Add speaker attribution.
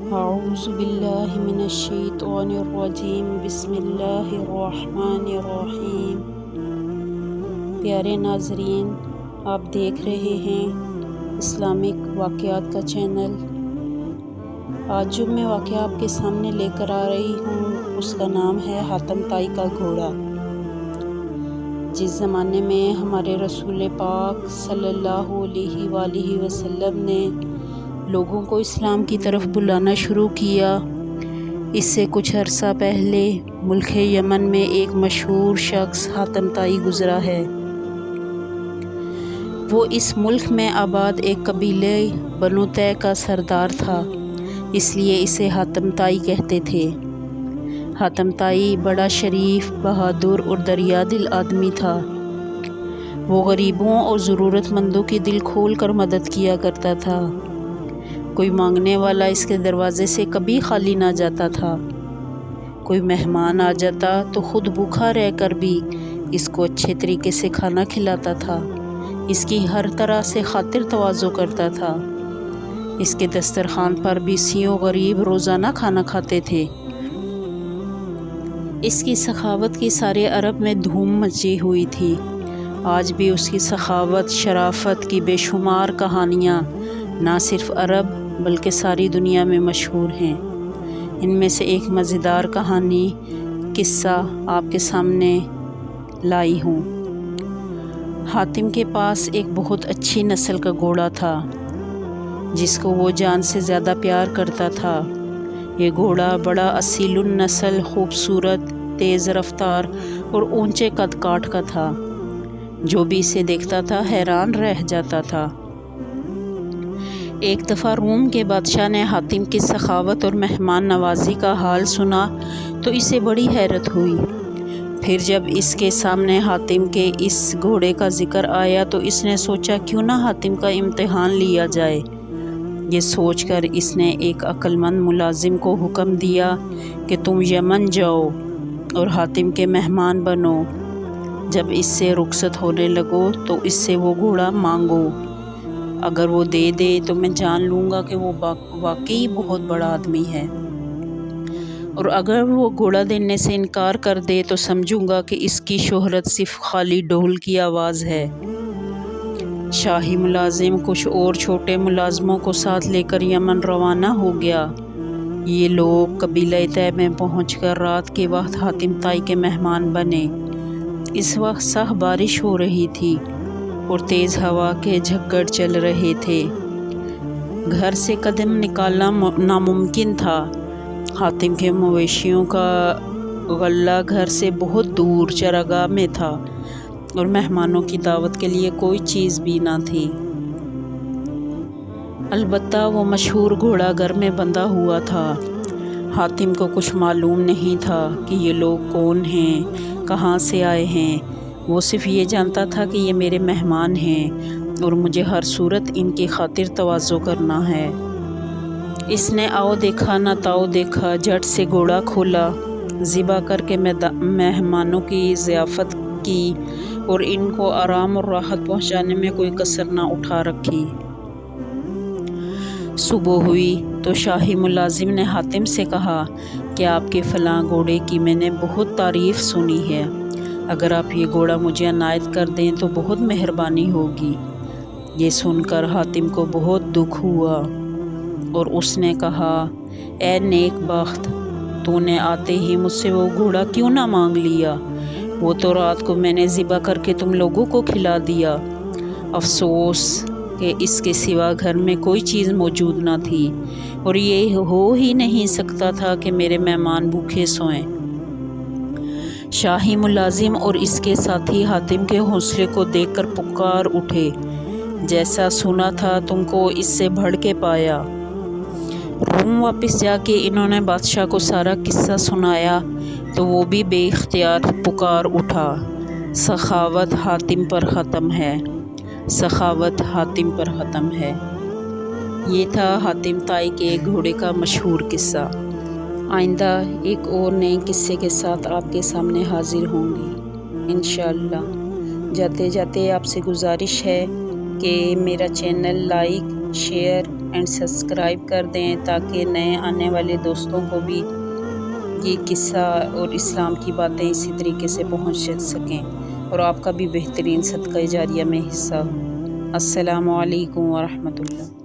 Speaker 1: اعوذ باللہ من الشیطان الرجیم بسم اللہ الرحمن الرحیم۔ پیارے ناظرین، آپ دیکھ رہے ہیں اسلامک واقعات کا چینل۔ آج جو میں واقعہ آپ کے سامنے لے کر آ رہی ہوں اس کا نام ہے حاتم طائی کا گھوڑا۔ جس زمانے میں ہمارے رسول پاک صلی اللہ علیہ وآلہ وسلم نے لوگوں کو اسلام کی طرف بلانا شروع کیا، اس سے کچھ عرصہ پہلے ملک یمن میں ایک مشہور شخص حاتم طائی گزرا ہے۔ وہ اس ملک میں آباد ایک قبیلے بنو طے کا سردار تھا، اس لیے اسے حاتم طائی کہتے تھے۔ حاتم طائی بڑا شریف، بہادر اور دریا دل آدمی تھا۔ وہ غریبوں اور ضرورت مندوں کی دل کھول کر مدد کیا کرتا تھا۔ کوئی مانگنے والا اس کے دروازے سے کبھی خالی نہ جاتا تھا۔ کوئی مہمان آ جاتا تو خود بھوکا رہ کر بھی اس کو اچھے طریقے سے کھانا کھلاتا تھا، اس کی ہر طرح سے خاطر تواضع کرتا تھا۔ اس کے دسترخوان پر بھی سیوں غریب روزانہ کھانا کھاتے تھے۔ اس کی سخاوت کی سارے عرب میں دھوم مچی ہوئی تھی۔ آج بھی اس کی سخاوت، شرافت کی بے شمار کہانیاں نہ صرف عرب بلکہ ساری دنیا میں مشہور ہیں۔ ان میں سے ایک مزیدار کہانی، قصہ آپ کے سامنے لائی ہوں۔ حاتم کے پاس ایک بہت اچھی نسل کا گھوڑا تھا جس کو وہ جان سے زیادہ پیار کرتا تھا۔ یہ گھوڑا بڑا اصیل النسل، خوبصورت، تیز رفتار اور اونچے قد کاٹ کا تھا۔ جو بھی اسے دیکھتا تھا حیران رہ جاتا تھا۔ ایک دفعہ روم کے بادشاہ نے حاتم کی سخاوت اور مہمان نوازی کا حال سنا تو اسے بڑی حیرت ہوئی۔ پھر جب اس کے سامنے حاتم کے اس گھوڑے کا ذکر آیا تو اس نے سوچا کیوں نہ حاتم کا امتحان لیا جائے۔ یہ سوچ کر اس نے ایک عقل مند ملازم کو حکم دیا کہ تم یمن جاؤ اور حاتم کے مہمان بنو۔ جب اس سے رخصت ہونے لگو تو اس سے وہ گھوڑا مانگو۔ اگر وہ دے دے تو میں جان لوں گا کہ وہ واقعی بہت بڑا آدمی ہے، اور اگر وہ گھوڑا دینے سے انکار کر دے تو سمجھوں گا کہ اس کی شہرت صرف خالی ڈھول کی آواز ہے۔ شاہی ملازم کچھ اور چھوٹے ملازموں کو ساتھ لے کر یمن روانہ ہو گیا۔ یہ لوگ قبیلہ طے میں پہنچ کر رات کے وقت حاتم طائی کے مہمان بنے۔ اس وقت سخت بارش ہو رہی تھی اور تیز ہوا کے جھگڑ چل رہے تھے۔ گھر سے قدم نکالنا ناممکن تھا۔ حاتم کے مویشیوں کا غلہ گھر سے بہت دور چراگاہ میں تھا اور مہمانوں کی دعوت کے لیے کوئی چیز بھی نہ تھی۔ البتہ وہ مشہور گھوڑا گھر میں بندھا ہوا تھا۔ حاتم کو کچھ معلوم نہیں تھا کہ یہ لوگ کون ہیں، کہاں سے آئے ہیں۔ وہ صرف یہ جانتا تھا کہ یہ میرے مہمان ہیں اور مجھے ہر صورت ان کی خاطر تواضع کرنا ہے۔ اس نے آؤ دیکھا نہ تاؤ دیکھا، جھٹ سے گھوڑا کھولا، ذبح کر کے مہمانوں کی ضیافت کی اور ان کو آرام اور راحت پہنچانے میں کوئی کسر نہ اٹھا رکھی۔ صبح ہوئی تو شاہی ملازم نے حاتم سے کہا کہ آپ کے فلاں گھوڑے کی میں نے بہت تعریف سنی ہے، اگر آپ یہ گھوڑا مجھے عنایت کر دیں تو بہت مہربانی ہوگی۔ یہ سن کر حاتم کو بہت دکھ ہوا اور اس نے کہا، اے نیک بخت، تو نے آتے ہی مجھ سے وہ گھوڑا کیوں نہ مانگ لیا؟ وہ تو رات کو میں نے ذبح کر کے تم لوگوں کو کھلا دیا۔ افسوس کہ اس کے سوا گھر میں کوئی چیز موجود نہ تھی اور یہ ہو ہی نہیں سکتا تھا کہ میرے مہمان بھوکے سوئیں۔ شاہی ملازم اور اس کے ساتھی حاتم کے حوصلے کو دیکھ کر پکار اٹھے، جیسا سنا تھا تم کو اس سے بڑھ کے پایا۔ روم واپس جا کے انہوں نے بادشاہ کو سارا قصہ سنایا تو وہ بھی بے اختیار پکار اٹھا، سخاوت حاتم پر ختم ہے، سخاوت حاتم پر ختم ہے۔ یہ تھا حاتم طائی کے گھوڑے کا مشہور قصہ۔ آئندہ ایک اور نئے قصے کے ساتھ آپ کے سامنے حاضر ہوں گی انشاءاللہ۔ جاتے جاتے آپ سے گزارش ہے کہ میرا channel like, share and subscribe کر دیں تاکہ نئے آنے والے دوستوں کو بھی یہ قصہ اور اسلام کی باتیں اسی طریقے سے پہنچ سکیں اور آپ کا بھی بہترین صدقہ جاریہ میں حصہ ہو۔ السلام علیکم ورحمۃ اللہ۔